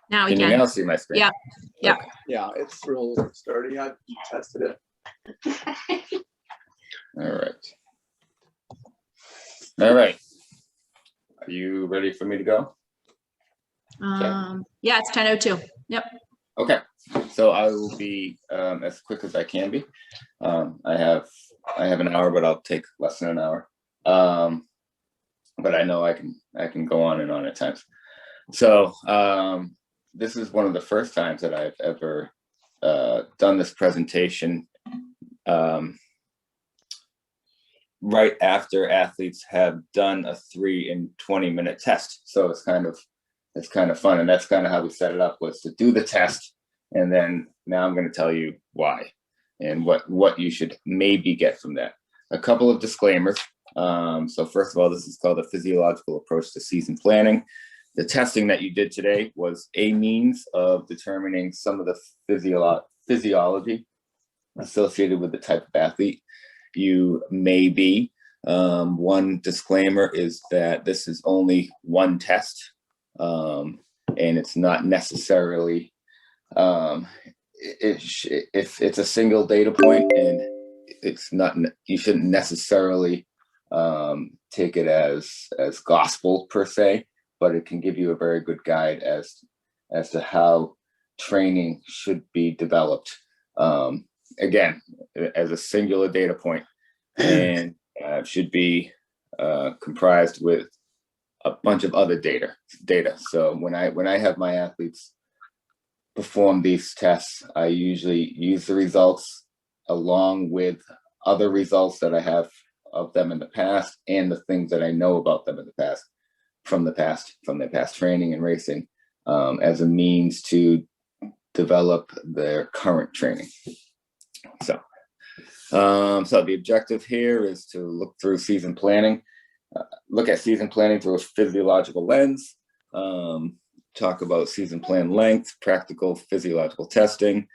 Now we Can you can. now see my screen? Yeah. Yeah. Okay. Yeah, it's real sturdy. I tested it. All right. All right. Are you ready for me to go? Yeah, it's 10:02. Yep. Okay. So I will be as quick as I can be. I have an hour, but I'll take less than an hour. But I know I can go on and on at times. So this is one of the first times that I've ever done this presentation right after athletes have done a 3 and 20-minute test. So it's kind of fun, and that's kind of how we set it up, was to do the test, and then now I'm going to tell you why and what you should maybe get from that. A couple of disclaimers. So first of all, this is called a physiological approach to season planning. The testing that you did today was a means of determining some of the physiology associated with the type of athlete you may be. One disclaimer is that this is only one test, and it's not necessarily, if it's a single data point, and it's not, you shouldn't necessarily take it as gospel per se, but it can give you a very good guide as to how training should be developed. Again, as a singular data point, and should be comprised with a bunch of other data. So when I have my athletes perform these tests, I usually use the results along with other results that I have of them in the past, and the things that I know about them in the past, from their past training and racing, as a means to develop their current training. So the objective here is to look through season planning, look at season planning through a physiological lens, talk about season plan length, practical physiological testing,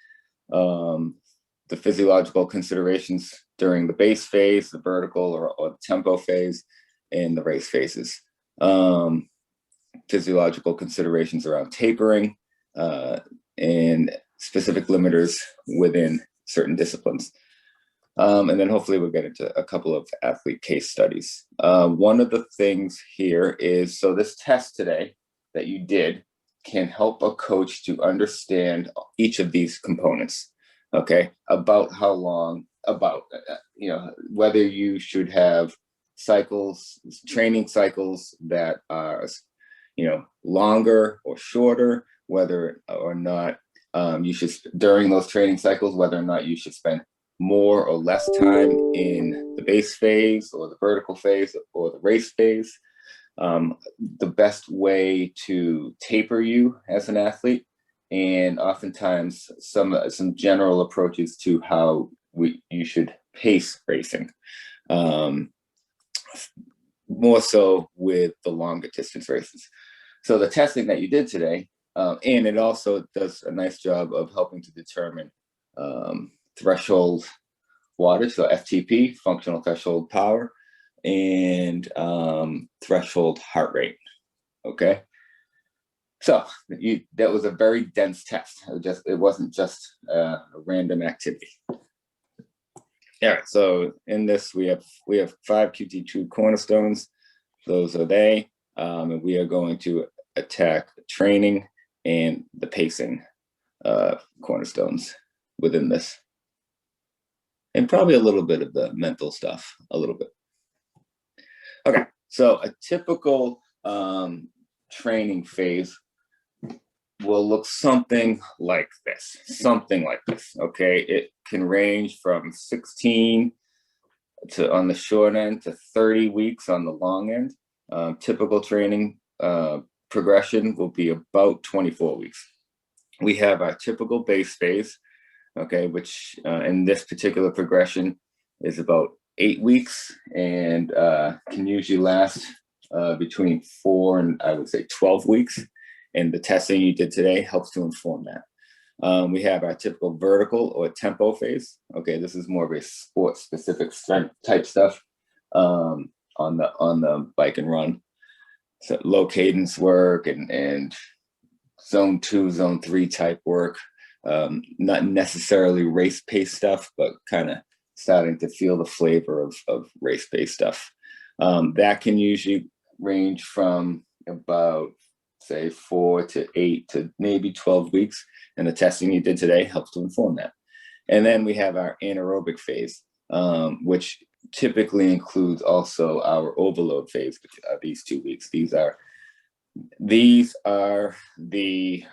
the physiological considerations during the base phase, the vertical or the tempo phase, and the race phases. Physiological considerations around tapering, and specific limiters within certain disciplines. And then hopefully we'll get into a couple of athlete case studies. One of the things here is, so this test today that you did can help a coach to understand each of these components, okay? About how long, whether you should have cycles, training cycles that are, longer or shorter, whether or not you should, during those training cycles, whether or not you should spend more or less time in the base phase or the vertical phase or the race phase. The best way to taper you as an athlete, and oftentimes some general approaches to how you should pace racing, more so with the longer distance races. So the testing that you did today, and it also does a nice job of helping to determine threshold wattage, so FTP, functional threshold power, and threshold heart rate. Okay, so that was a very dense test. It wasn't just a random activity. All right, so in this we have 5 QT2 cornerstones. Those are they, and we are going to attack training and the pacing cornerstones within this, and probably a little bit of the mental stuff, a little bit. Okay, so a typical training phase will look something like this, okay? It can range from 16 on the short end to 30 weeks on the long end. Typical training progression will be about 24 weeks. We have our typical base phase, okay, which in this particular progression is about 8 weeks, and can usually last between 4 and I would say 12 weeks. And the testing you did today helps to inform that. We have our typical vertical or tempo phase. Okay, this is more of a sport specific strength type stuff on the bike and run. So low cadence work and zone 2, zone 3 type work. Not necessarily race-paced stuff, but kind of starting to feel the flavor of race-paced stuff. That can usually range from about, say, 4 to 8 to maybe 12 weeks. And the testing you did today helps to inform that. And then we have our anaerobic phase, which typically includes also our overload phase, which are these 2 weeks. These are the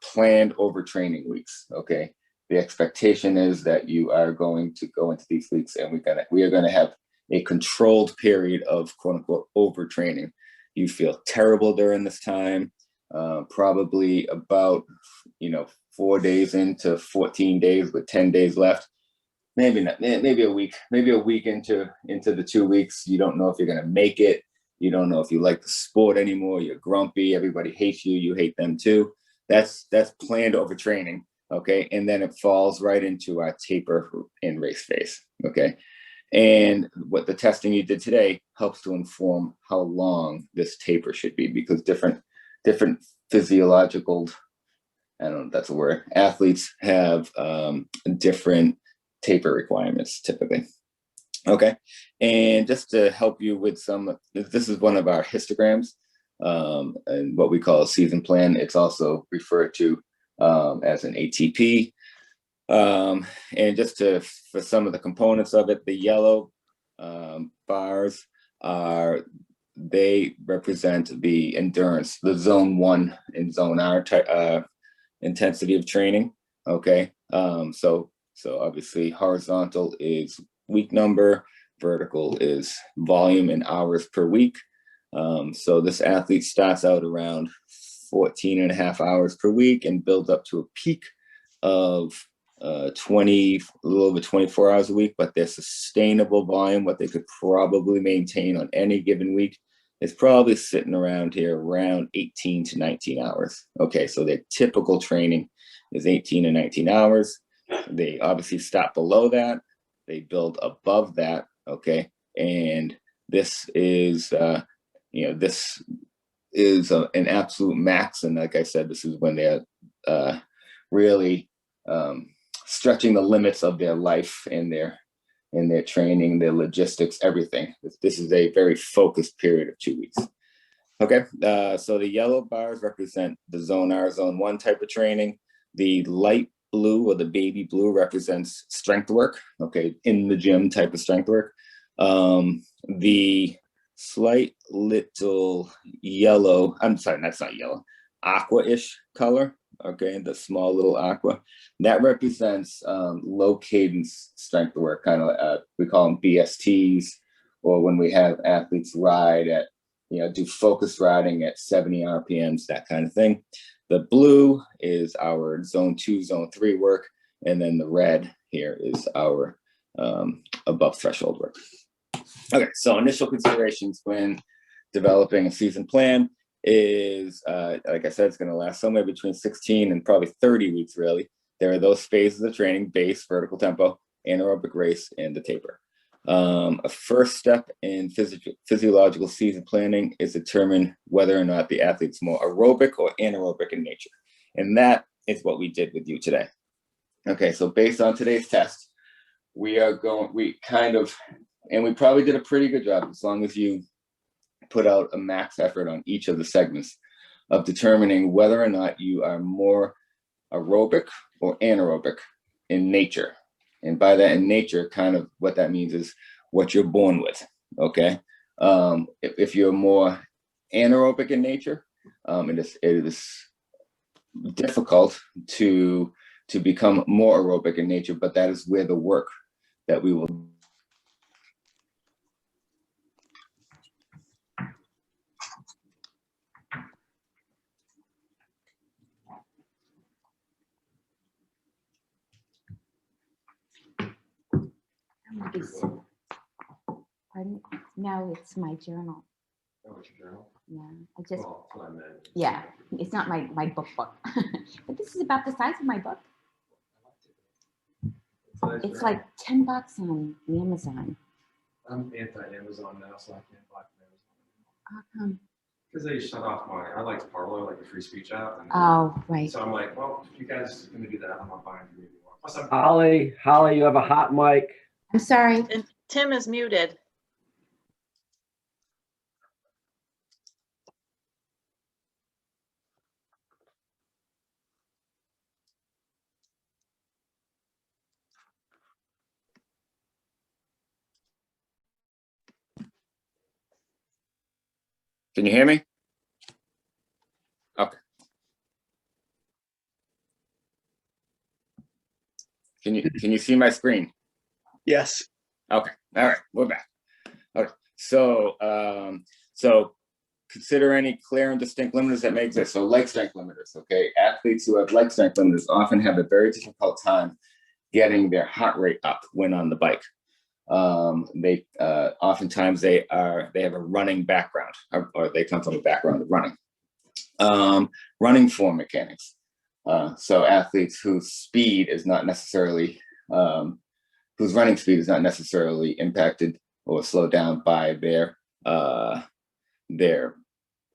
planned overtraining weeks. Okay, the expectation is that you are going to go into these weeks, and we are gonna have a controlled period of quote unquote overtraining. You feel terrible during this time. Probably about 4 days into 14 days with 10 days left. Maybe not. Maybe a week. Maybe a week into the 2 weeks. You don't know if you're gonna make it. You don't know if you like the sport anymore. You're grumpy. Everybody hates you. You hate them too. That's planned overtraining. Okay, and then it falls right into our taper and race phase. Okay, and what the testing you did today helps to inform how long this taper should be, because different physiological, I don't know if that's a word, athletes have different taper requirements typically. Okay, and just to help you with some, this is one of our histograms and what we call a season plan. It's also referred to as an ATP. And just for some of the components of it, the yellow bars they represent the endurance, the zone 1 and zone R intensity of training. Okay, so obviously horizontal is week number, vertical is volume in hours per week. So this athlete starts out around 14 and a half hours per week and builds up to a peak of a little over 24 hours a week, but their sustainable volume, what they could probably maintain on any given week, is probably sitting around here around 18 to 19 hours. Okay, so their typical training is 18 to 19 hours. They obviously stop below that. They build above that, okay? And this is, this is an absolute max. And like I said, this is when they're really stretching the limits of their life and their training, their logistics, everything. This is a very focused period of 2 weeks. Okay, so the yellow bars represent the zone R, zone 1 type of training. The light blue or the baby blue represents strength work, okay, in the gym type of strength work. The slight little yellow, I'm sorry, that's not yellow, aqua-ish color, okay, the small little aqua, that represents low cadence strength work, kind of, we call them BSTs, or when we have athletes ride at, do focused riding at 70 RPMs, that kind of thing. The blue is our zone 2, zone 3 work, and then the red here is our above threshold work. Okay, so initial considerations when developing a season plan is, like I said, it's going to last somewhere between 16 and probably 30 weeks, really. There are those phases of training: base, vertical tempo, anaerobic race, and the taper. A first step in physiological season planning is determine whether or not the athlete's more aerobic or anaerobic in nature. And that is what we did with you today. Okay, so based on today's test, we probably did a pretty good job, as long as you put out a max effort on each of the segments, of determining whether or not you are more aerobic or anaerobic in nature. And by that, in nature, kind of what that means is what you're born with, okay? If you're more anaerobic in nature, it is difficult to become more aerobic in nature, but that is where the work that we will Pardon? No, it's my journal. Oh, it's your journal? Yeah, I just, Well, that's what I meant. yeah, it's not my book, but this is about the size of my book. It's like $10 on Amazon. I'm anti-Amazon now, so I can't buy from Amazon. How come? Because they shut off I like Parler, like the free speech app. And Oh, right. so I'm like, well, if you guys are going to do that, I'm not buying from you anymore. Plus, I'm Holly, you have a hot mic. I'm sorry. And Tim is muted. Can you hear me? Okay. Can you see my screen? Yes. Okay. All right. We're back. Okay. So so consider any clear and distinct limiters that may exist. So leg strength limiters. Okay. Athletes who have leg strength limiters often have a very difficult time getting their heart rate up when on the bike. They oftentimes they have a running background, or they come from a background of running. Running form mechanics. So athletes whose speed is not necessarily, whose running speed is not necessarily impacted or slowed down by their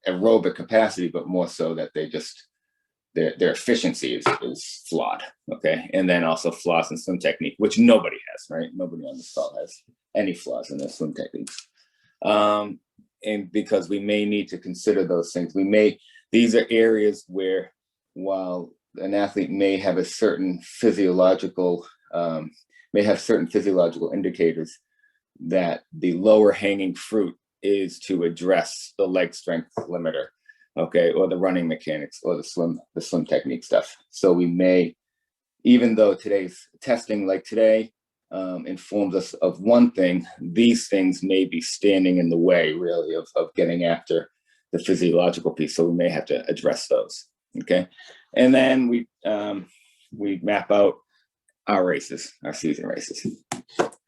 aerobic capacity, but more so that they just their efficiency is flawed. Okay, and then also flaws in swim technique, which nobody has, right? Nobody on this call has any flaws in their swim techniques. And because we may need to consider those things, these are areas where, while an athlete may have a certain physiological, indicators, that the lower hanging fruit is to address the leg strength limiter, okay, or the running mechanics, or the swim technique stuff. So we may, even though today's testing, like today, informs us of one thing, these things may be standing in the way, really, of getting after the physiological piece. So we may have to address those. Okay, and then we map out our races, our season races.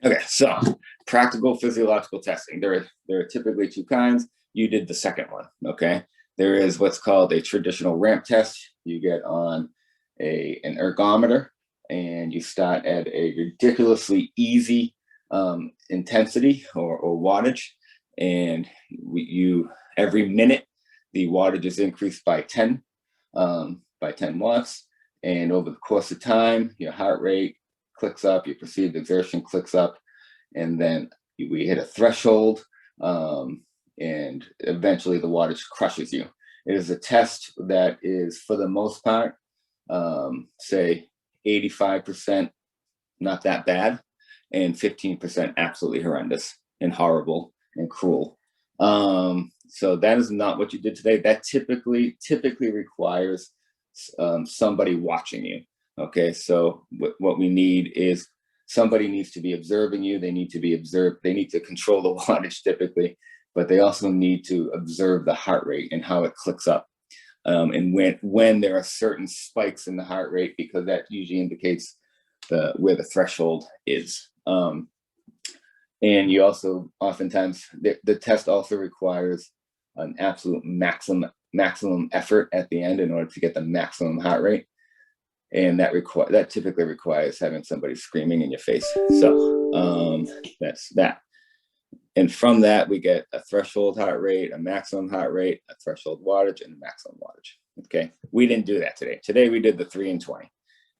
Okay, so practical physiological testing. There are typically two kinds. You did the second one. Okay, there is what's called a traditional ramp test. You get on an ergometer, and you start at a ridiculously easy intensity or wattage, and every minute the wattage is increased by 10 watts, and over the course of time your heart rate clicks up, your perceived exertion clicks up, and then we hit a threshold, and eventually the wattage crushes you. It is a test that is, for the most part, say 85% not that bad, and 15% absolutely horrendous and horrible and cruel. So that is not what you did today. That typically requires somebody watching you. Okay, so what we need is somebody needs to be observing you. They need to be observed. They need to control the wattage typically, but they also need to observe the heart rate and how it clicks up. And when there are certain spikes in the heart rate, because that usually indicates where the threshold is. And you also, oftentimes, the test also requires an absolute maximum effort at the end in order to get the maximum heart rate. And that typically requires having somebody screaming in your face. So that's that. And from that, we get a threshold heart rate, a maximum heart rate, a threshold wattage, and a maximum wattage. Okay, we didn't do that today. Today we did the 3 and 20.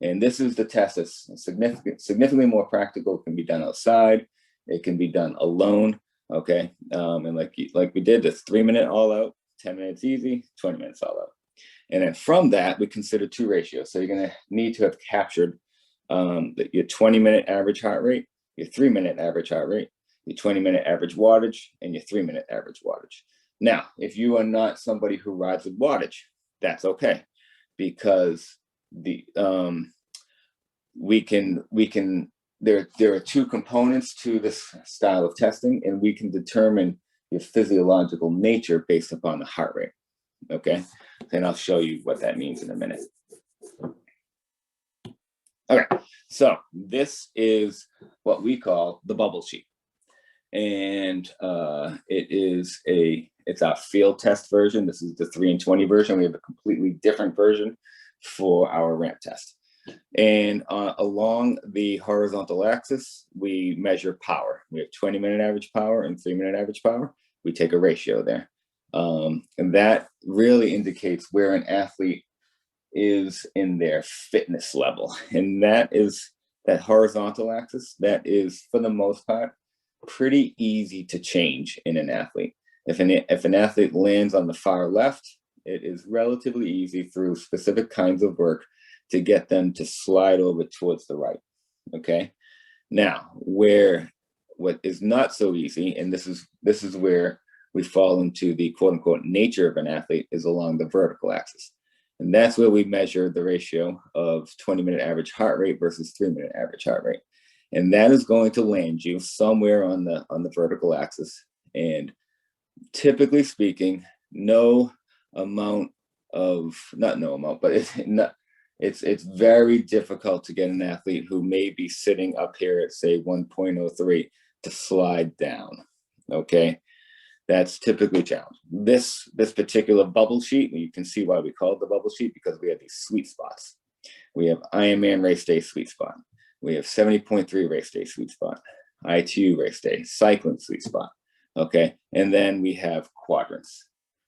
And this is the test that's significantly more practical. It can be done outside. It can be done alone. Okay, and like we did, this 3-minute all out, 10 minutes easy, 20 minutes all out. And then from that, we consider 2 ratios. So you're going to need to have captured your 20-minute average heart rate, your 3-minute average heart rate, your 20-minute average wattage, and your 3-minute average wattage. Now, if you are not somebody who rides with wattage, that's okay, because there are 2 components to this style of testing, and we can determine your physiological nature based upon the heart rate. Okay, and I'll show you what that means in a minute. Okay, so this is what we call the bubble sheet, and it's our field test version. This is the 3 and 20 version. We have a completely different version for our ramp test. And along the horizontal axis, we measure power. We have 20-minute average power and 3-minute average power. We take a ratio there. And that really indicates where an athlete is in their fitness level. And that horizontal axis, that is, for the most part, pretty easy to change in an athlete. If an athlete lands on the far left, it is relatively easy through specific kinds of work to get them to slide over towards the right, okay? Now, what is not so easy, and this is where we fall into the quote unquote nature of an athlete, is along the vertical axis. And that's where we measure the ratio of 20-minute average heart rate versus 3-minute average heart rate. And that is going to land you somewhere on the vertical axis. And typically speaking, it's very difficult to get an athlete who may be sitting up here at, say, 1.03 to slide down, okay? That's typically challenged. This particular bubble sheet, you can see why we call it the bubble sheet, because we have these sweet spots. We have Ironman race day sweet spot. We have 70.3 race day sweet spot, ITU race day, cycling sweet spot, okay? And then we have quadrants.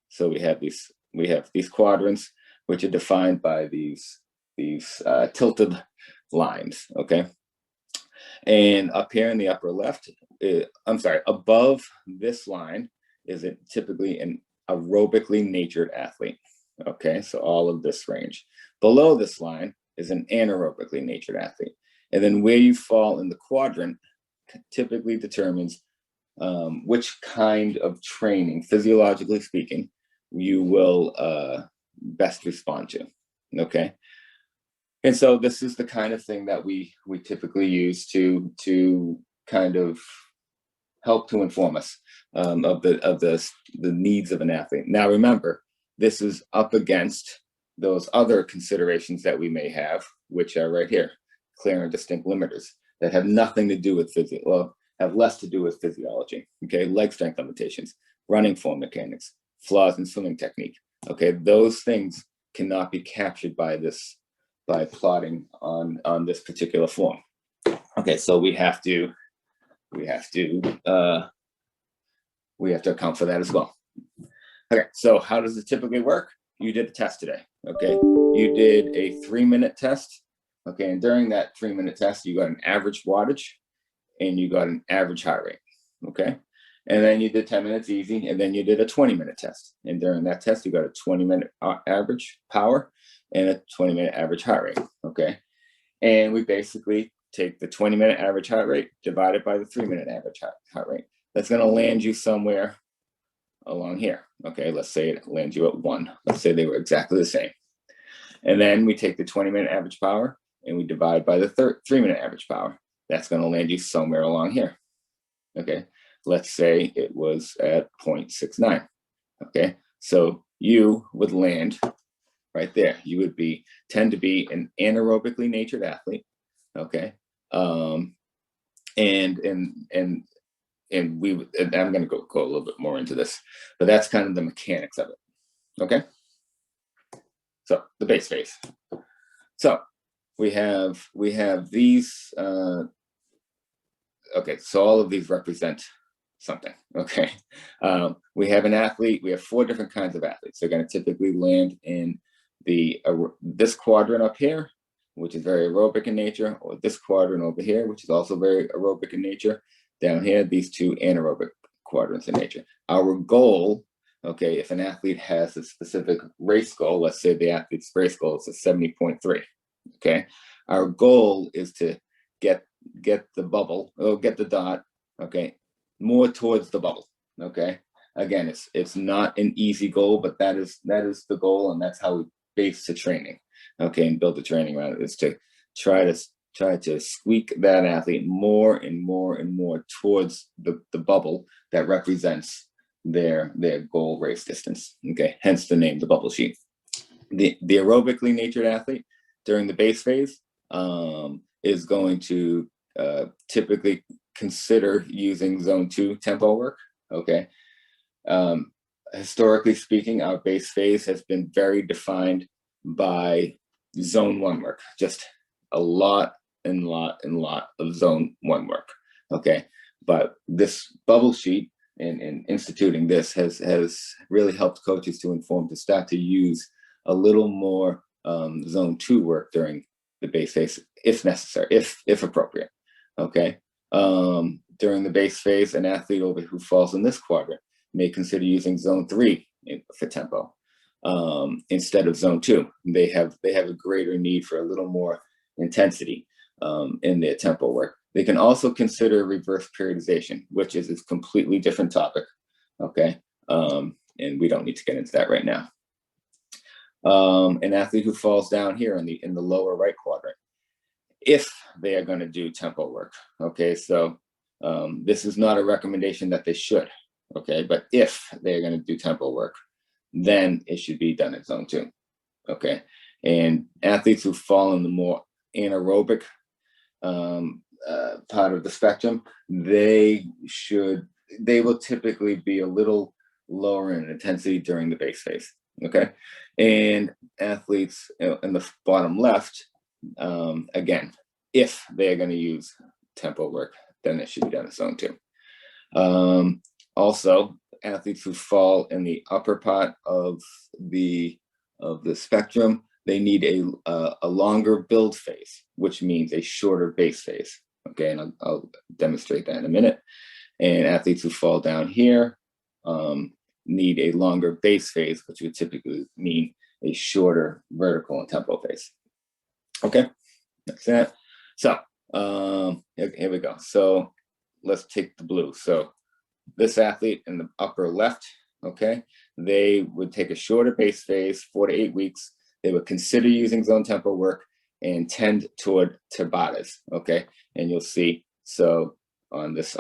So we have these quadrants, which are defined by these tilted lines, okay? And up here in the upper left, above this line is typically an aerobically natured athlete, okay? So all of this range. Below this line is an anaerobically natured athlete. And then where you fall in the quadrant typically determines which kind of training, physiologically speaking, you will best respond to, okay? And so this is the kind of thing that we typically use to kind of help to inform us of the needs of an athlete. Now, remember, this is up against those other considerations that we may have, which are right here, clear and distinct limiters that have nothing to do with have less to do with physiology. Okay, leg strength limitations, running form mechanics, flaws in swimming technique. Okay, those things cannot be captured by plotting on this particular form. Okay, so we have to account for that as well. Okay, so how does it typically work? You did a test today, okay? You did a 3-minute test, okay? And during that 3-minute test, you got an average wattage and you got an average heart rate, okay? And then you did 10 minutes easy, and then you did a 20-minute test. And during that test, you got a 20-minute average power and a 20-minute average heart rate, okay? And we basically take the 20-minute average heart rate divided by the 3-minute average heart rate. That's gonna land you somewhere along here, okay? Let's say it lands you at 1. Let's say they were exactly the same. And then we take the 20-minute average power and we divide by the 3-minute average power. That's gonna land you somewhere along here, okay? Let's say it was at 0.69, okay? So you would land right there. You would tend to be an anaerobically natured athlete, okay? And I'm going to go a little bit more into this, but that's kind of the mechanics of it, okay? So the base phase. So we have these. Okay, so all of these represent something, okay? We have an athlete, we have 4 different kinds of athletes. They're gonna typically land in this quadrant up here, which is very aerobic in nature, or this quadrant over here, which is also very aerobic in nature. Down here, these 2 anaerobic quadrants in nature. Our goal, okay, if an athlete has a specific race goal, let's say the athlete's race goal is a 70.3, okay? Our goal is to get the bubble, or get the dot, okay, more towards the bubble, okay? Again, it's not an easy goal, but that is the goal, and that's how we base the training, okay, and build the training around it, is to try to squeak that athlete more and more and more towards the bubble that represents their goal race distance, okay? Hence the name, the bubble sheet. The aerobically natured athlete during the base phase is going to typically consider using zone 2 tempo work, okay? Historically speaking, our base phase has been very defined by zone 1 work, just a lot of zone 1 work, okay? But this bubble sheet and instituting this has really helped coaches to start to use a little more zone 2 work during the base phase, if necessary, if appropriate. Okay. During the base phase, an athlete who falls in this quadrant may consider using zone 3 for tempo instead of zone 2. They have a greater need for a little more intensity in their tempo work. They can also consider reverse periodization, which is a completely different topic. Okay. And we don't need to get into that right now. An athlete who falls down here in the lower right quadrant, if they are going to do tempo work. Okay, so this is not a recommendation that they should. Okay, but if they're going to do tempo work, then it should be done in zone 2. Okay, and athletes who fall in the more anaerobic part of the spectrum, they will typically be a little lower in intensity during the base phase. Okay, and athletes in the bottom left, again, if they're going to use tempo work, then it should be done in zone 2. Also, athletes who fall in the upper part of the spectrum, they need a longer build phase, which means a shorter base phase. Okay, and I'll demonstrate that in a minute. And athletes who fall down here need a longer base phase, which would typically mean a shorter vertical and tempo phase. Okay, that's that. So here we go. So let's take the blue. So this athlete in the upper left, okay, they would take a shorter base phase, 4 to 8 weeks. They would consider using zone tempo work and tend toward Tabatas. Okay, and you'll see. So on this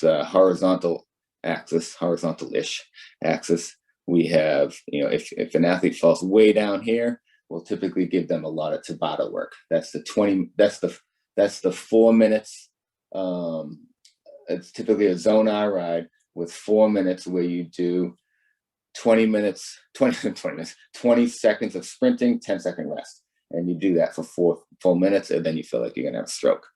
horizontal axis, horizontal-ish axis, we have, if an athlete falls way down here, we'll typically give them a lot of Tabata work. That's the 4 minutes. It's typically a zone R ride with 4 minutes where you do 20 seconds of sprinting, 10-second rest. And you do that for 4 full minutes, and then you feel like you're gonna have a stroke.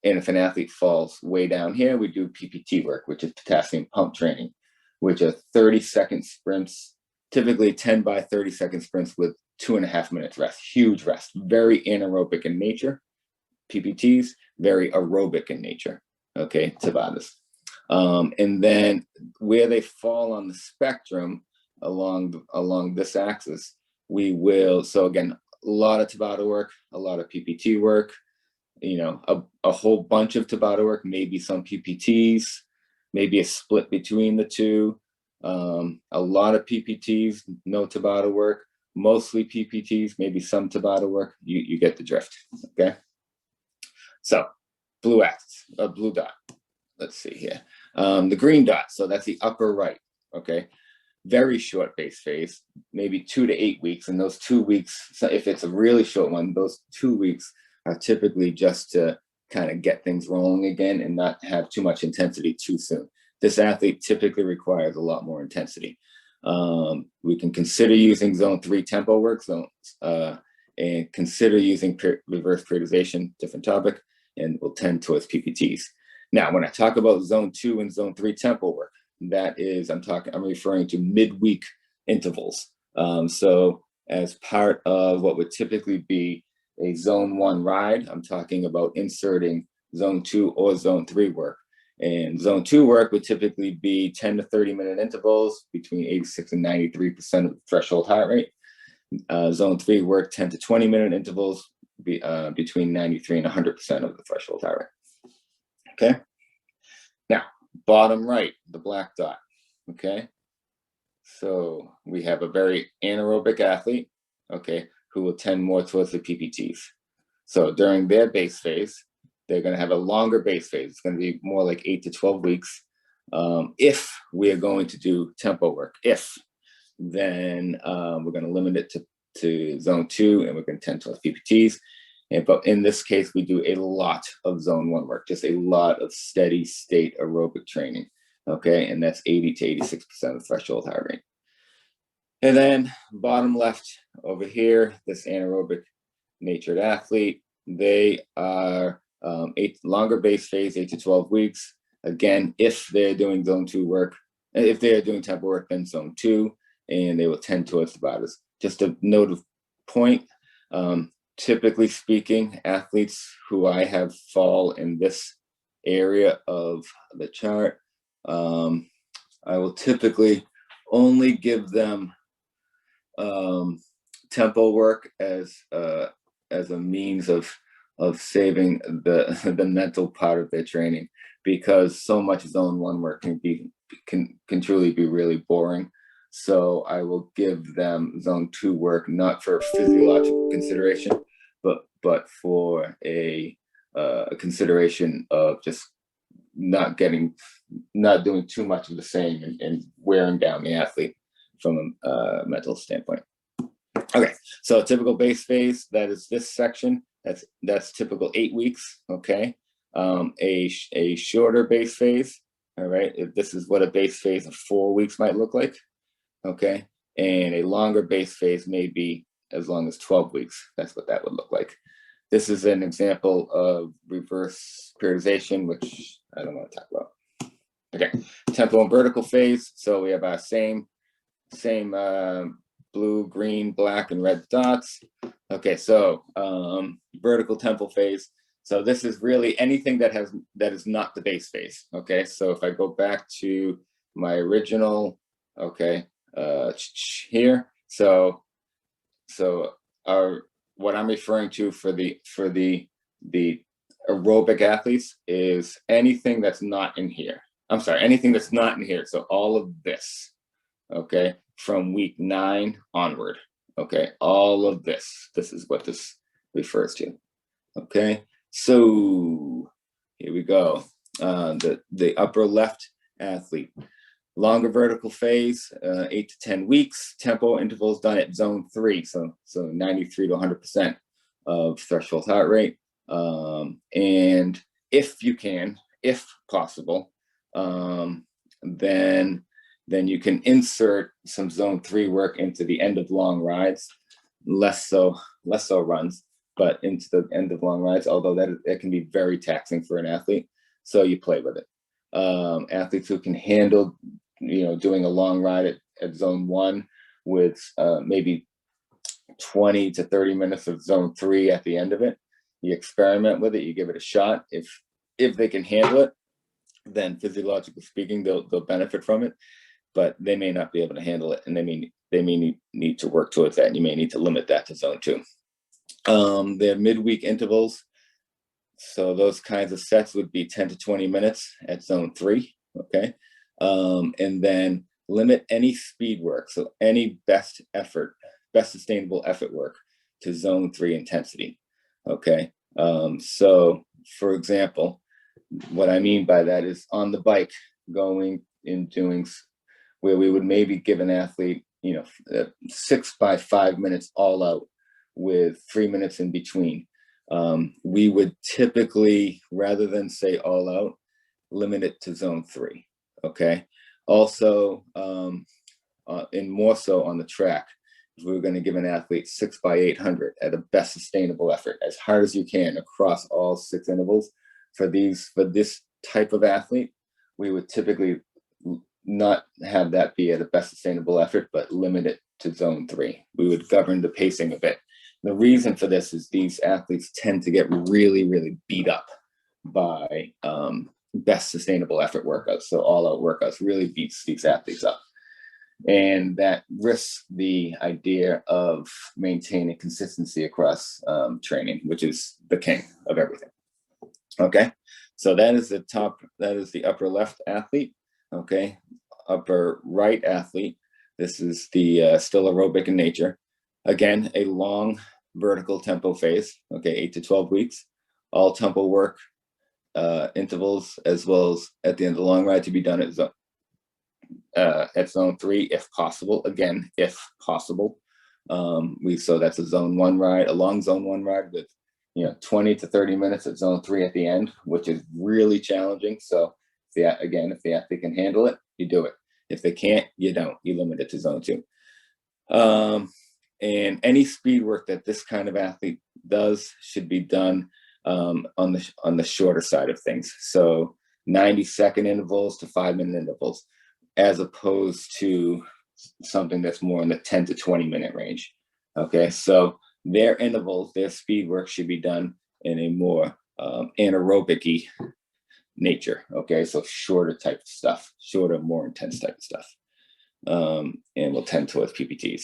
And if an athlete falls way down here, we do PPT work, which is potassium pump training, which are 30-second sprints, typically 10 by 30-second sprints with 2.5 minutes rest, huge rest, very anaerobic in nature. PPTs, very aerobic in nature, okay, Tabatas. And then where they fall on the spectrum along this axis, we will, so again, a lot of Tabata work, a lot of PPT work, a whole bunch of Tabata work, maybe some PPTs, maybe a split between the two, a lot of PPTs, no Tabata work, mostly PPTs, maybe some Tabata work, you get the drift, okay? So blue axis, blue dot, let's see here. The green dot, so that's the upper right, okay? Very short base phase, maybe 2 to 8 weeks. And those 2 weeks, so if it's a really short one, those 2 weeks are typically just to kind of get things rolling again and not have too much intensity too soon. This athlete typically requires a lot more intensity. We can consider using zone 3 tempo work zones and consider using reverse periodization, different topic, and we'll tend towards PPTs. Now, when I talk about zone 2 and zone 3 tempo work, that is, I'm referring to midweek intervals. So as part of what would typically be a zone 1 ride, I'm talking about inserting zone 2 or zone 3 work. And zone 2 work would typically be 10 to 30-minute intervals between 86 and 93% of the threshold heart rate. Zone 3 work, 10 to 20-minute intervals between 93 and 100% of the threshold heart rate. Okay. Now, bottom right, the black dot. Okay. So we have a very anaerobic athlete, okay, who will tend more towards the PPTs. So during their base phase, they're going to have a longer base phase. It's going to be more like 8 to 12 weeks. If we are going to do tempo work, then we're going to limit it to zone 2, and we're going to tend towards PPTs. But in this case, we do a lot of zone 1 work, just a lot of steady state aerobic training. Okay, and that's 80 to 86% of threshold heart rate. And then bottom left over here, this anaerobic natured athlete, they are longer base phase, 8 to 12 weeks. Again, if they're doing zone 2 work, if they're doing tempo work, then zone 2, and they will tend towards Tabatas. Just a note of point, typically speaking, athletes who I have fall in this area of the chart, I will typically only give them tempo work as a means of saving the mental part of their training, because so much zone 1 work can truly be really boring. So I will give them zone 2 work, not for physiological consideration, but for a consideration of just not doing too much of the same and wearing down the athlete from a mental standpoint. Okay, so typical base phase, that is this section. That's typical 8 weeks. Okay, a shorter base phase. All right, if this is what a base phase of 4 weeks might look like. Okay, and a longer base phase may be as long as 12 weeks. That's what that would look like. This is an example of reverse periodization, which I don't want to talk about. Okay, tempo and vertical phase. So we have our same blue, green, black, and red dots. Okay, so vertical tempo phase. So this is really anything that is not the base phase. Okay, so if I go back to my original, okay, here. So what I'm referring to for the aerobic athletes is anything that's not in here. I'm sorry, anything that's not in here. So all of this, okay, from week 9 onward, okay, all of this is what this refers to. Okay, so here we go. The upper left athlete, longer vertical phase, 8 to 10 weeks, tempo intervals done at zone 3, so 93 to 100% of threshold heart rate. And if you can, if possible, then you can insert some zone 3 work into the end of long rides, less so runs, but into the end of long rides, although that can be very taxing for an athlete. So you play with it. Athletes who can handle, doing a long ride at zone 1 with maybe 20 to 30 minutes of zone 3 at the end of it. You experiment with it, you give it a shot. If they can handle it, then physiologically speaking, they'll benefit from it, but they may not be able to handle it, and they may need to work towards that, and you may need to limit that to zone 2. Their midweek intervals, so those kinds of sets would be 10 to 20 minutes at zone 3, okay? And then limit any speed work, so any best sustainable effort work to zone 3 intensity, okay? So for example, what I mean by that is on the bike, going and doing where we would maybe give an athlete, 6 by 5 minutes all out with 3 minutes in between. We would typically, rather than say all out, limit it to zone 3, okay? Also, and more so on the track, if we were going to give an athlete 6 by 800 at a best sustainable effort, as hard as you can across all 6 intervals, for this type of athlete, we would typically not have that be at a best sustainable effort, but limit it to zone 3. We would govern the pacing a bit. The reason for this is these athletes tend to get really, really beat up by best sustainable effort workouts. So all out workouts really beats these athletes up. And that risks the idea of maintaining consistency across training, which is the king of everything. Okay, so that is the upper left athlete. Okay, upper right athlete, this is the still aerobic in nature. Again, a long vertical tempo phase, okay, 8 to 12 weeks, all tempo work intervals, as well as at the end of the long ride to be done at zone 3, if possible. Again, if possible. So that's a zone 1 ride, a long zone 1 ride with 20 to 30 minutes at zone 3 at the end, which is really challenging. So if the athlete can handle it, you do it. If they can't, you don't. You limit it to zone 2. And any speed work that this kind of athlete does should be done on the shorter side of things. So 90-second intervals to 5-minute intervals, as opposed to something that's more in the 10 to 20-minute range. Okay, so their intervals, their speed work should be done in a more anaerobic-y nature. Okay, so shorter type of stuff, shorter, more intense type of stuff, and will tend towards PPTs.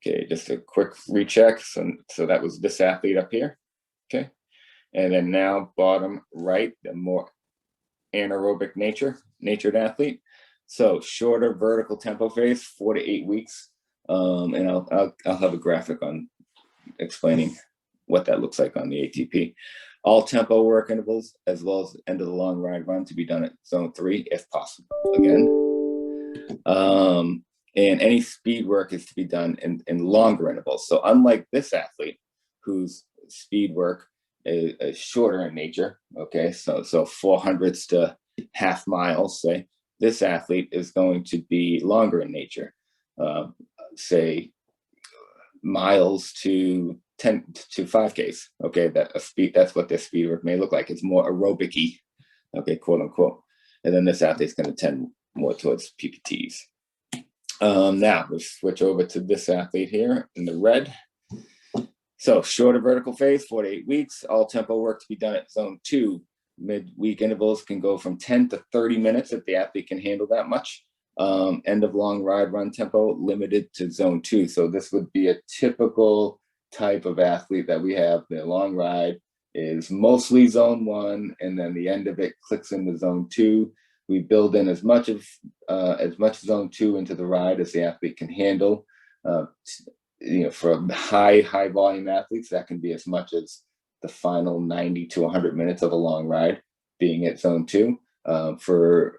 Okay, just a quick recheck. So that was this athlete up here. Okay, and then now bottom right, the more anaerobic natured athlete. So shorter vertical tempo phase, 4 to 8 weeks, and I'll have a graphic on explaining what that looks like on the ATP. All tempo work intervals, as well as end of the long ride run, to be done at zone 3 if possible. Again, and any speed work is to be done in longer intervals. So unlike this athlete, whose speed work is shorter in nature, okay, so 400s to half miles, say, this athlete is going to be longer in nature, say miles to 10 to 5Ks. Okay, that's what their speed work may look like. It's more aerobic-y, okay, quote unquote. And then this athlete's going to tend more towards PPTs. Now we'll switch over to this athlete here in the red. So shorter vertical phase, 4 to 8 weeks. All tempo work to be done at zone 2. Mid-week intervals can go from 10 to 30 minutes if the athlete can handle that much. End of long ride run tempo limited to zone 2. So this would be a typical type of athlete that we have. The long ride is mostly zone 1, and then the end of it clicks into zone 2. We build in as much zone 2 into the ride as the athlete can handle. For high volume athletes, that can be as much as the final 90 to 100 minutes of a long ride being at zone 2. For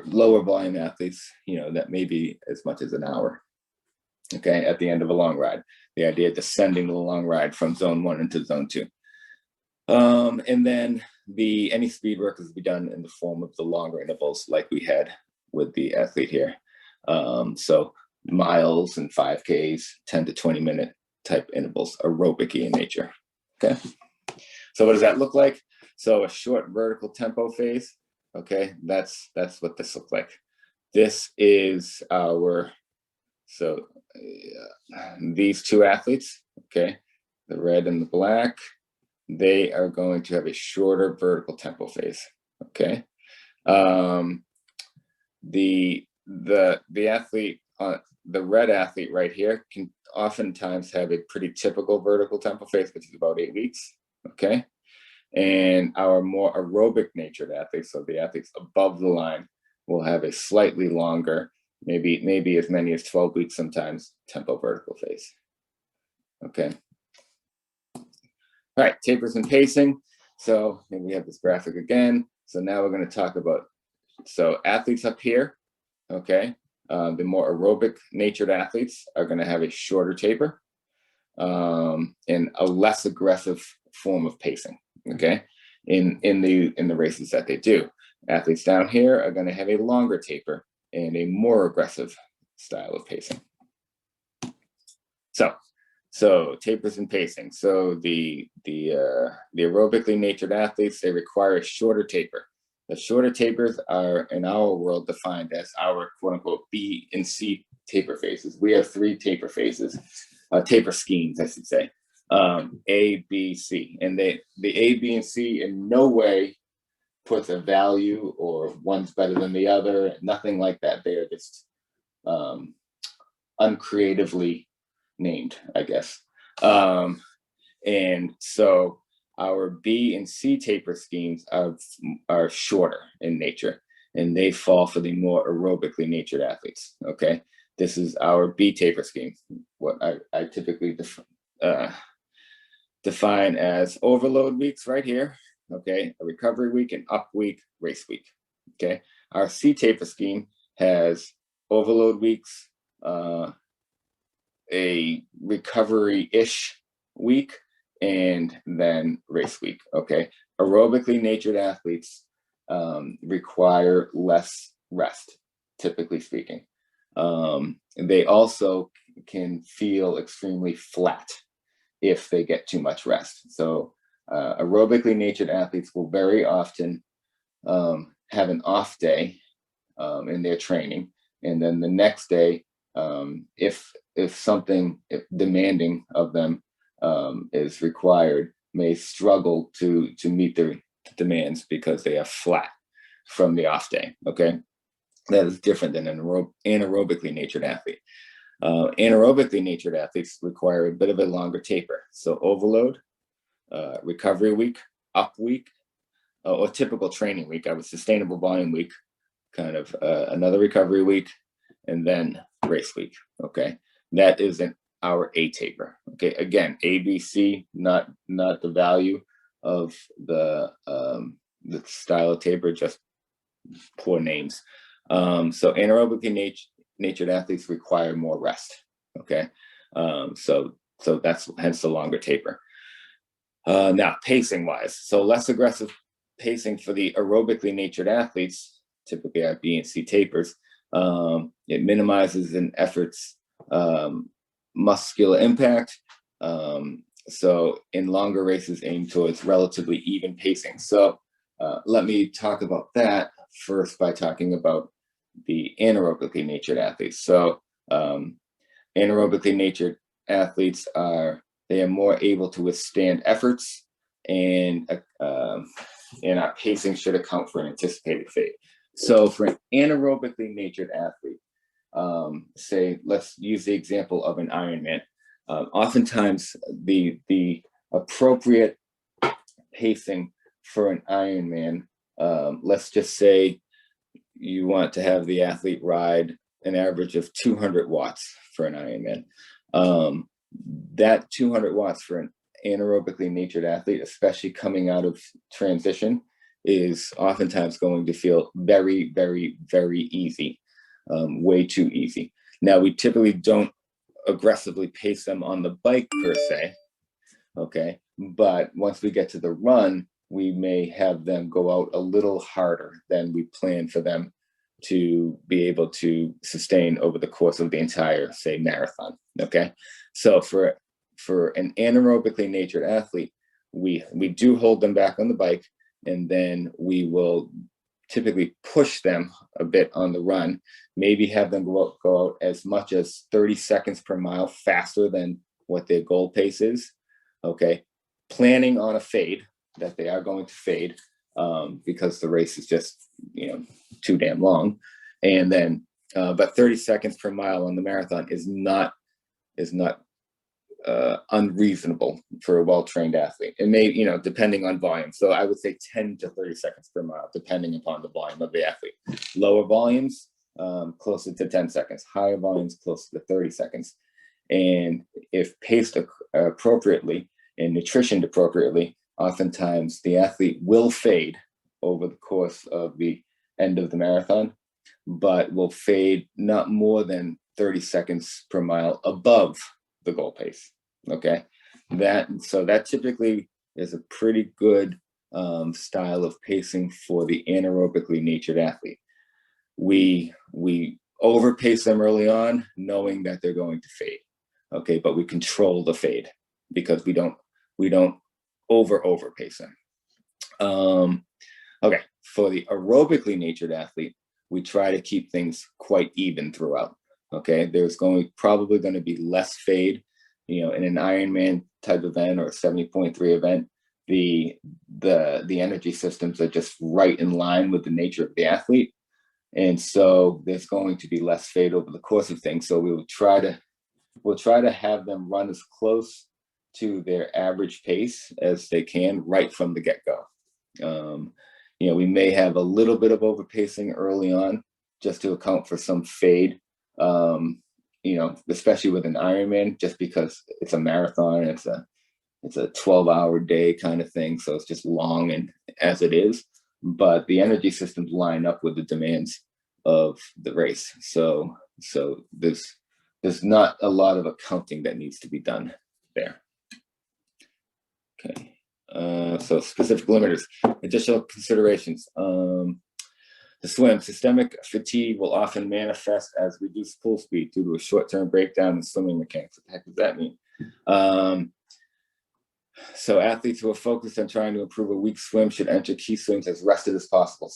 lower volume athletes, that may be as much as an hour. Okay, at the end of a long ride, the idea of descending the long ride from zone 1 into zone 2. And then any speed work is to be done in the form of the longer intervals, like we had with the athlete here. So miles and 5Ks, 10 to 20 minute type intervals, aerobic-y in nature. Okay, so what does that look like? So a short vertical tempo phase. Okay, that's what this looks like. This is these two athletes, okay, the red and the black, they are going to have a shorter vertical tempo phase. Okay, the athlete, the red athlete right here, can oftentimes have a pretty typical vertical tempo phase, which is about 8 weeks. Okay, and our more aerobic natured athletes, so the athletes above the line, will have a slightly longer, maybe as many as 12 weeks sometimes, tempo vertical phase. Okay. All right, tapers and pacing. So we have this graphic again. So now we're going to talk about, athletes up here, okay, the more aerobic natured athletes are going to have a shorter taper and a less aggressive form of pacing, okay, in the races that they do. Athletes down here are going to have a longer taper and a more aggressive style of pacing. So tapers and pacing. So the aerobically natured athletes, they require a shorter taper. The shorter tapers are in our world defined as our quote unquote B and C taper phases. We have 3 taper phases, taper schemes, I should say, A, B, C. And the A, B, and C in no way puts a value or one's better than the other, nothing like that. They are just uncreatively named, I guess. And so our B and C taper schemes are shorter in nature, and they fall for the more aerobically natured athletes. Okay, this is our B taper scheme, what I typically define as overload weeks right here. Okay, a recovery week, an up week, race week. Okay, our C taper scheme has overload weeks, a recovery-ish week, and then race week. Okay, aerobically natured athletes require less rest, typically speaking. They also can feel extremely flat if they get too much rest. So aerobically natured athletes will very often have an off day in their training, and then the next day, if something demanding of them is required, may struggle to meet their demands because they are flat from the off day. Okay, that is different than an anaerobically natured athlete. Anaerobically natured athletes require a bit of a longer taper. So overload, recovery week, up week, or typical training week. I would sustainable volume week, kind of another recovery week, and then race week. Okay, that is an hour A taper. Okay, again, ABC, not the value of the style of taper, just poor names. So anaerobically natured athletes require more rest. Okay, so that's hence the longer taper. Now, pacing wise, so less aggressive pacing for the aerobically natured athletes, typically at B and C tapers. It minimizes an effort's muscular impact. So in longer races, aim towards relatively even pacing. So let me talk about that first by talking about the anaerobically natured athletes. So anaerobically natured athletes are more able to withstand efforts, and our pacing should account for an anticipated fade. So for an anaerobically natured athlete, say, let's use the example of an Ironman. Oftentimes the appropriate pacing for an Ironman, let's just say you want to have the athlete ride an average of 200 watts for an Ironman. That 200 watts for an anaerobically natured athlete, especially coming out of transition, is oftentimes going to feel very, very, very easy, way too easy. Now, we typically don't aggressively pace them on the bike per se, okay? But once we get to the run, we may have them go out a little harder than we plan for them to be able to sustain over the course of the entire, say, marathon, okay? So for an anaerobically natured athlete, we do hold them back on the bike, and then we will typically push them a bit on the run, maybe have them go out as much as 30 seconds per mile faster than what their goal pace is, okay? Planning on a fade, that they are going to fade because the race is just, too damn long. And then, but 30 seconds per mile on the marathon is not unreasonable for a well-trained athlete. It may, depending on volume. So I would say 10 to 30 seconds per mile, depending upon the volume of the athlete. Lower volumes, closer to 10 seconds. Higher volumes, closer to 30 seconds. And if paced appropriately and nutritioned appropriately, oftentimes the athlete will fade over the course of the end of the marathon, but will fade not more than 30 seconds per mile above the goal pace. Okay, so that typically is a pretty good style of pacing for the anaerobically natured athlete. We overpace them early on, knowing that they're going to fade. Okay, but we control the fade because we don't overpace them. Okay, for the aerobically natured athlete, we try to keep things quite even throughout. Okay, there's probably going to be less fade, in an Ironman type event or a 70.3 event. The energy systems are just right in line with the nature of the athlete, and so there's going to be less fade over the course of things. So we'll try to have them run as close to their average pace as they can right from the get-go. We may have a little bit of overpacing early on just to account for some fade, especially with an Ironman, just because it's a marathon, it's a 12-hour day kind of thing. So it's just long and as it is, but the energy systems line up with the demands of the race. So there's not a lot of accounting that needs to be done there. Okay. So specific limiters, additional considerations. The swim, systemic fatigue will often manifest as reduced pool speed due to a short-term breakdown in swimming mechanics. What the heck does that mean? So athletes who are focused on trying to improve a weak swim should enter key swims as rested as possible.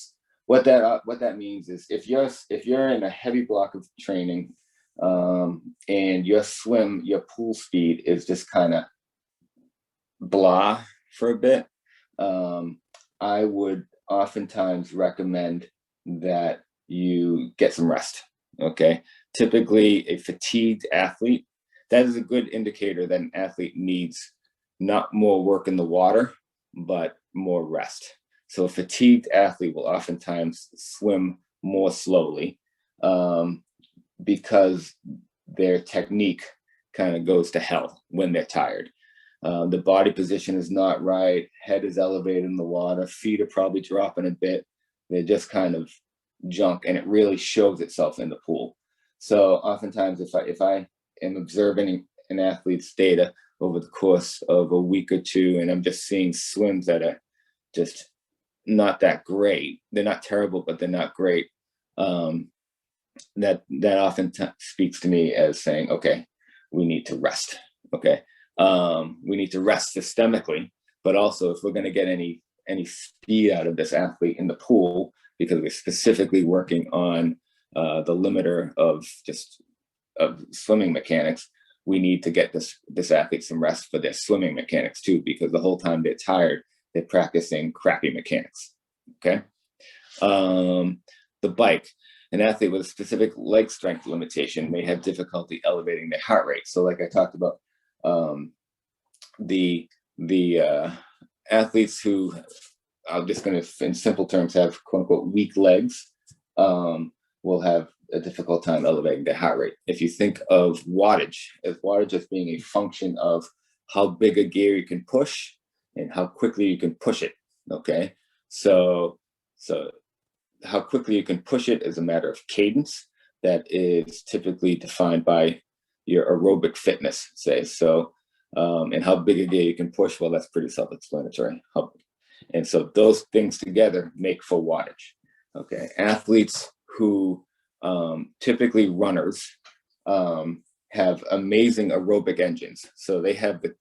What that means is if you're in a heavy block of training, and your pool speed is just kind of blah for a bit, I would oftentimes recommend that you get some rest. Okay, typically a fatigued athlete, that is a good indicator that an athlete needs not more work in the water, but more rest. So a fatigued athlete will oftentimes swim more slowly, because their technique kind of goes to hell when they're tired. The body position is not right, head is elevated in the water, feet are probably dropping a bit. They're just kind of junk, and it really shows itself in the pool. So oftentimes if I am observing an athlete's data over the course of a week or two, and I'm just seeing swims that are just not that great, they're not terrible, but they're not great, that often speaks to me as saying, okay, we need to rest. Okay, we need to rest systemically, but also if we're going to get any speed out of this athlete in the pool, because we're specifically working on the limiter of swimming mechanics, we need to get this athlete some rest for their swimming mechanics too, because the whole time they're tired, they're practicing crappy mechanics. Okay, the bike. An athlete with a specific leg strength limitation may have difficulty elevating their heart rate. So like I talked about, the athletes who, I'm just going to, in simple terms, have quote unquote weak legs, will have a difficult time elevating their heart rate. If you think of wattage as being a function of how big a gear you can push and how quickly you can push it. Okay, so how quickly you can push it is a matter of cadence that is typically defined by your aerobic fitness, say. So, and how big a gear you can push, well, that's pretty self-explanatory. And so those things together make for wattage. Okay, athletes who, typically runners, have amazing aerobic engines. So they have the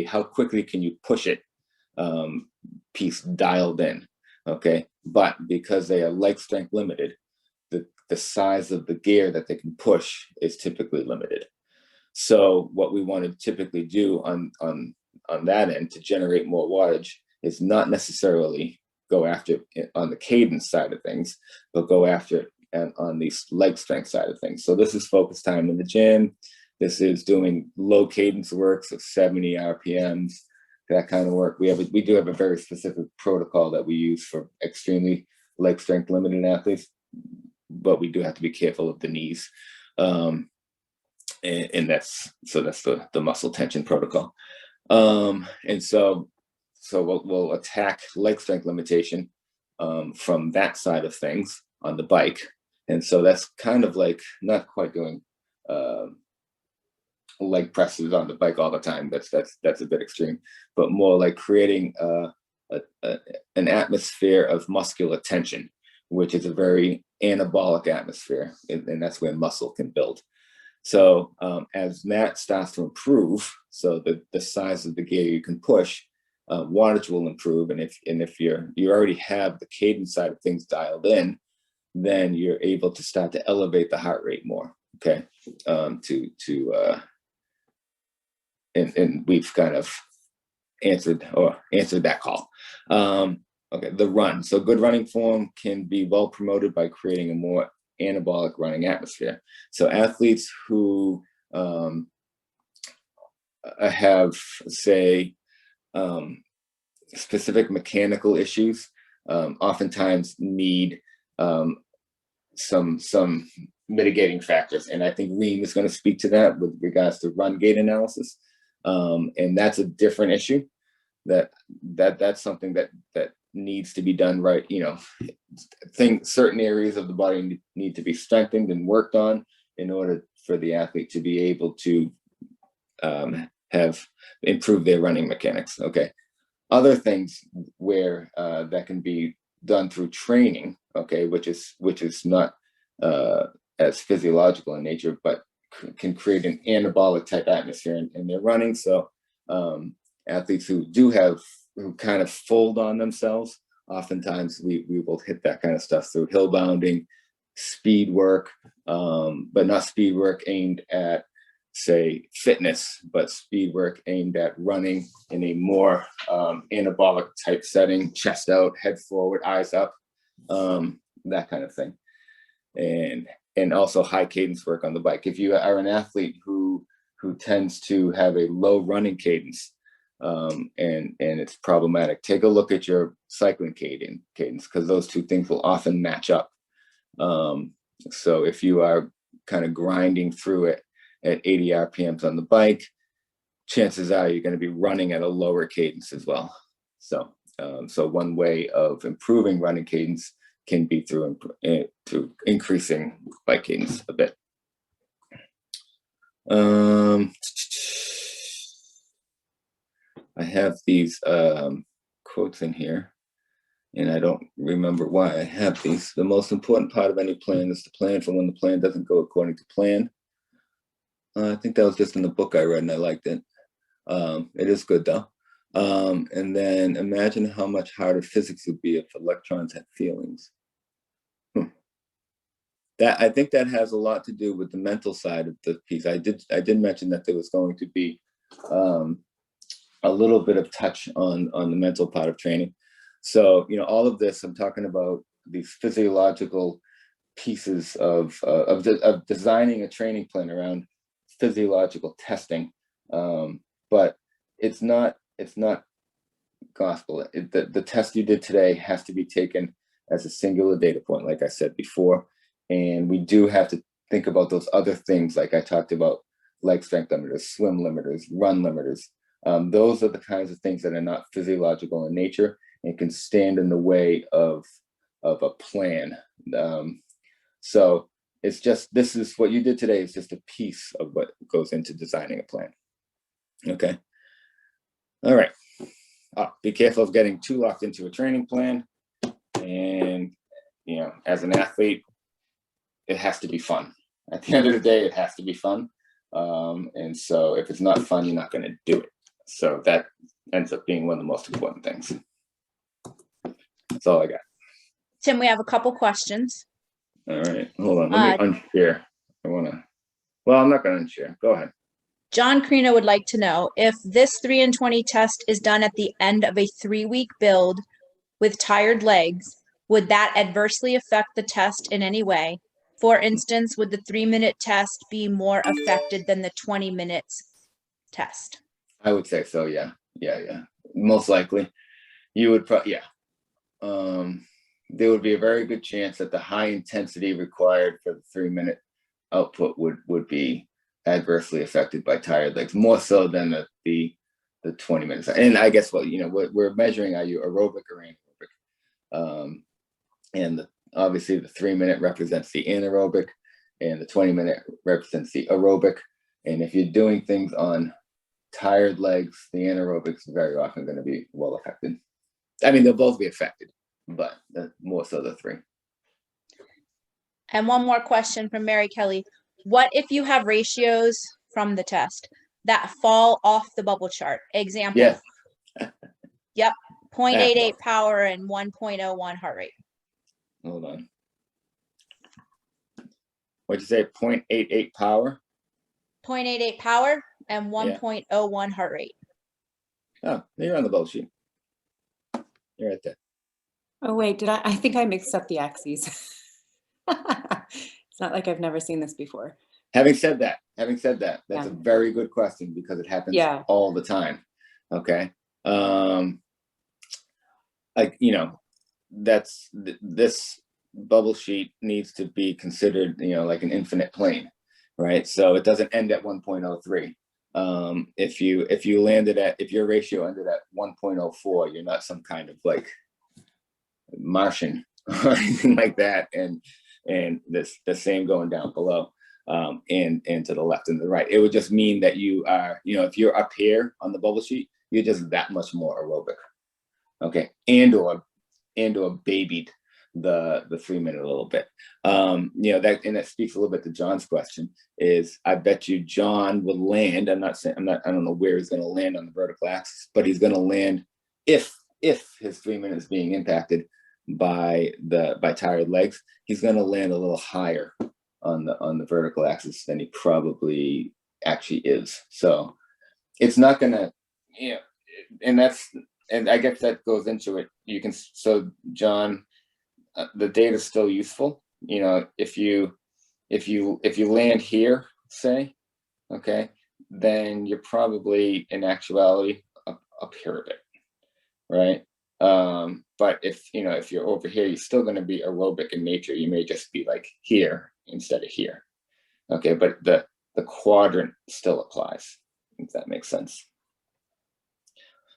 how quickly can you push it piece dialed in. Okay, but because they are leg strength limited, the size of the gear that they can push is typically limited. So what we want to typically do on that end to generate more wattage is not necessarily go after it on the cadence side of things, but go after it on the leg strength side of things. So this is focus time in the gym. This is doing low cadence work, so 70 RPMs, that kind of work. We do have a very specific protocol that we use for extremely leg strength limited athletes, but we do have to be careful of the knees. And that's the muscle tension protocol. And so we'll attack leg strength limitation from that side of things on the bike. And so that's kind of like not quite doing leg presses on the bike all the time. That's a bit extreme, but more like creating an atmosphere of muscular tension, which is a very anabolic atmosphere, and that's where muscle can build. So as that starts to improve, so the size of the gear you can push, wattage will improve, and if you already have the cadence side of things dialed in, then you're able to start to elevate the heart rate more. Okay, and we've kind of answered that call. Okay, the run. So good running form can be well promoted by creating a more anabolic running atmosphere. So athletes who have, say, specific mechanical issues oftentimes need some mitigating factors. And I think Reem is going to speak to that with regards to run gait analysis. And that's a different issue. That's something that needs to be done right. You know, certain areas of the body need to be strengthened and worked on in order for the athlete to be able to have improved their running mechanics. Okay, other things where that can be done through training. Okay, which is not as physiological in nature, but can create an anabolic type atmosphere in their running. So athletes who kind of fold on themselves, oftentimes we will hit that kind of stuff through hill bounding, speed work, but not speed work aimed at, say, fitness, but speed work aimed at running in a more anabolic type setting, chest out, head forward, eyes up, that kind of thing. And also high cadence work on the bike. If you are an athlete who tends to have a low running cadence, and it's problematic, take a look at your cycling cadence, because those two things will often match up. So if you are kind of grinding through it at 80 RPMs on the bike, chances are you're going to be running at a lower cadence as well. So one way of improving running cadence can be through increasing bike cadence a bit. I have these quotes in here, and I don't remember why I have these. The most important part of any plan is to plan for when the plan doesn't go according to plan. I think that was just in the book I read, and I liked it. It is good though. And then imagine how much harder physics would be if electrons had feelings. That, I think that has a lot to do with the mental side of the piece. I did mention that there was going to be a little bit of touch on the mental part of training. So, all of this, I'm talking about these physiological pieces of designing a training plan around physiological testing. But it's not gospel. The test you did today has to be taken as a singular data point, like I said before. And we do have to think about those other things, like I talked about, leg strength limiters, swim limiters, run limiters. Those are the kinds of things that are not physiological in nature and can stand in the way of a plan. So it's just, this is what you did today is just a piece of what goes into designing a plan. Okay. All right. Be careful of getting too locked into a training plan. And, as an athlete, it has to be fun. At the end of the day, it has to be fun. And so if it's not fun, you're not going to do it. So that ends up being one of the most important things. That's all I got. Tim, we have a couple questions. All right. Hold on. Let me unshare. I'm not going to unshare. Go ahead. John Crino would like to know if this 3 and 20 test is done at the end of a 3-week build with tired legs, would that adversely affect the test in any way? For instance, would the 3-minute test be more affected than the 20 minutes test? I would say so. Yeah. Most likely. You would there would be a very good chance that the high intensity required for the 3-minute output would be adversely affected by tired legs, more so than the 20 minutes. And I guess we're measuring, are you aerobic or anaerobic? And obviously the 3-minute represents the anaerobic and the 20-minute represents the aerobic. And if you're doing things on tired legs, the anaerobic's very often going to be well affected. I mean, they'll both be affected, but more so the 3. And one more question from Mary Kelly. What if you have ratios from the test that fall off the bubble chart? Example. Yeah. Yep. 0.88 power and 1.01 heart rate. Hold on. What'd you say? 0.88 power? 0.88 power and 1.01 heart rate. Oh, you're on the bubble sheet. You're right there. Oh, wait, I think I mixed up the axes. It's not like I've never seen this before. Having said that, that's a very good question because it happens all the time. Okay. This bubble sheet needs to be considered, like an infinite plane, right? So it doesn't end at 1.03. If your ratio ended at 1.04, you're not some kind of like Martian or anything like that. And the same going down below, and to the left and the right. It would just mean that you are, if you're up here on the bubble sheet, you're just that much more aerobic. Okay. And or babied the 3 minute a little bit. That speaks a little bit to John's question. Is I bet you John will land. I don't know where he's going to land on the vertical axis, but he's going to land if his 3 minutes being impacted by tired legs, he's going to land a little higher on the vertical axis than he probably actually is. So it's not going to, and I guess that goes into it. So John, the data is still useful. If you land here, say, okay, then you're probably in actuality up here a bit, right? But if you're over here, you're still going to be aerobic in nature. You may just be like here instead of here, okay? But the quadrant still applies, if that makes sense.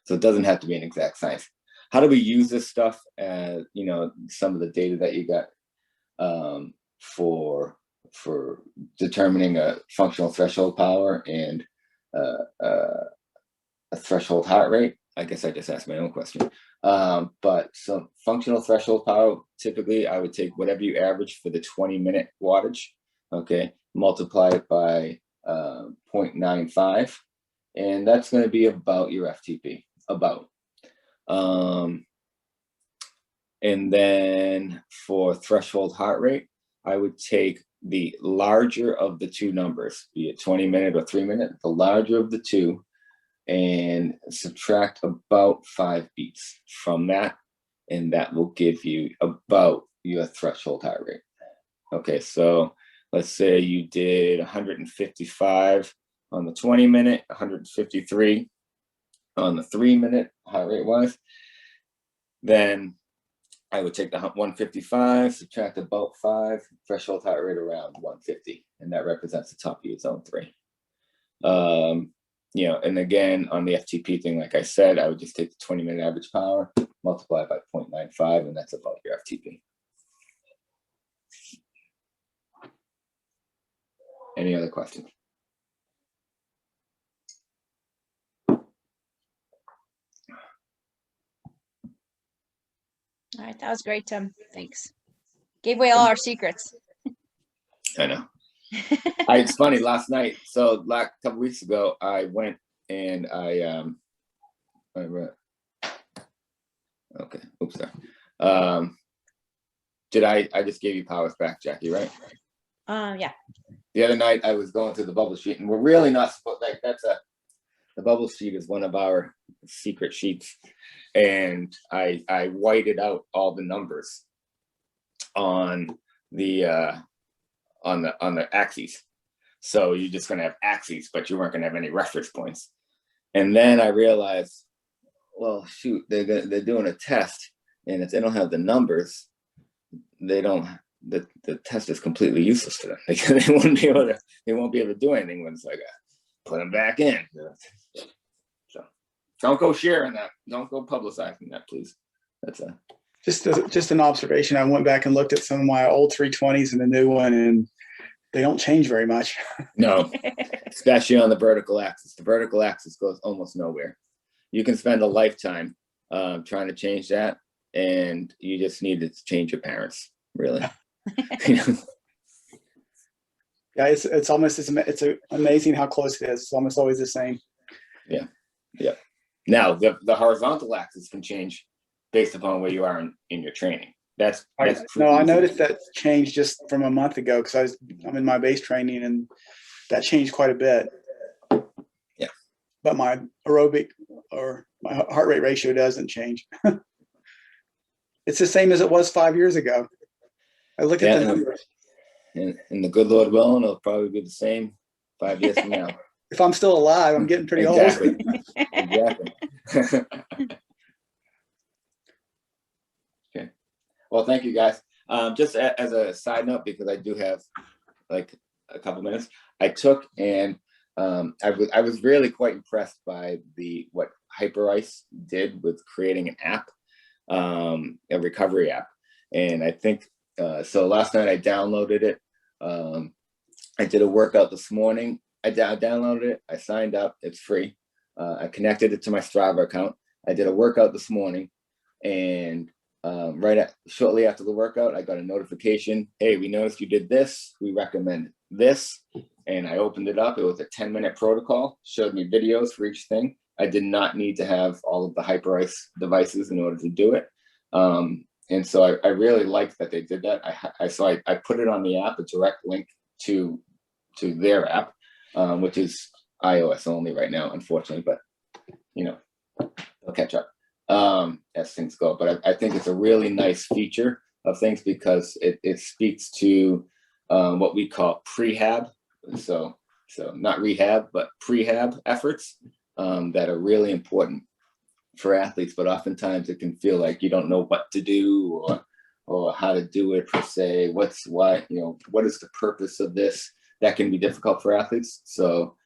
So it doesn't have to be an exact science. How do we use this stuff? Some of the data that you got for determining a functional threshold power and a threshold heart rate. I guess I just asked my own question. But some functional threshold power, typically I would take whatever you average for the 20-minute wattage, okay, multiply it by 0.95, and that's going to be about your FTP, about. And then for threshold heart rate, I would take the larger of the two numbers, be it 20-minute or 3-minute, the larger of the two, and subtract about 5 beats from that, and that will give you about your threshold heart rate. Okay, so let's say you did 155 on the 20-minute, 153 on the 3-minute heart rate wise, then I would take the 155, subtract about 5, threshold heart rate around 150, and that represents the top of your zone 3. And again, on the FTP thing, like I said, I would just take the 20-minute average power, multiply by 0.95, and that's about your FTP. Any other questions? All right, that was great, Tim. Thanks. Gave away all our secrets. I know. It's funny, last night, so like a couple weeks ago, I went and I okay, oops, sorry. I just gave you powers back, Jackie, right? Yeah. The other night I was going through the bubble sheet, and we're really not supposed, like, the bubble sheet is one of our secret sheets, and I whited out all the numbers on the axes. So you're just gonna have axes, but you weren't gonna have any reference points. And then I realized, well, shoot, they're doing a test, and if they don't have the numbers, the test is completely useless to them. They won't be able to do anything when it's like, put them back in. So don't go sharing that. Don't go publicizing that, please. That's just an observation. I went back and looked at some of my old 320s and the new one, and they don't change very much. No, especially on the vertical axis. The vertical axis goes almost nowhere. You can spend a lifetime trying to change that, and you just need to change your parents, really. Yeah, it's almost it's amazing how close it is. It's almost always the same. Yeah. Now the horizontal axis can change based upon where you are in your training. That's I noticed that change just from a month ago, because I'm in my base training, and that changed quite a bit. Yeah. But my aerobic or my heart rate ratio doesn't change. It's the same as it was 5 years ago. I looked at the numbers. And the good Lord willing, it'll probably be the same 5 years from now. If I'm still alive, I'm getting pretty Exactly. old. Exactly. Okay. Well, thank you, guys. Just as a side note, because I do have like a couple minutes, I took and I was really quite impressed by what HyperIce did with creating an app, a recovery app. And I think so. Last night I downloaded it. I did a workout this morning. I downloaded it. I signed up. It's free. I connected it to my Strava account. I did a workout this morning, and shortly after the workout, I got a notification. Hey, we noticed you did this. We recommend this. And I opened it up. It was a 10-minute protocol, showed me videos for each thing. I did not need to have all of the HyperIce devices in order to do it. And so I really liked that they did that. I put it on the app, a direct link to their app, which is iOS only right now, unfortunately, but you know, they'll catch up as things go. But I think it's a really nice feature of things because it speaks to what we call prehab. So not rehab, but prehab efforts that are really important for athletes, but oftentimes it can feel like you don't know what to do or how to do it per se. What is the purpose of this? That can be difficult for athletes. So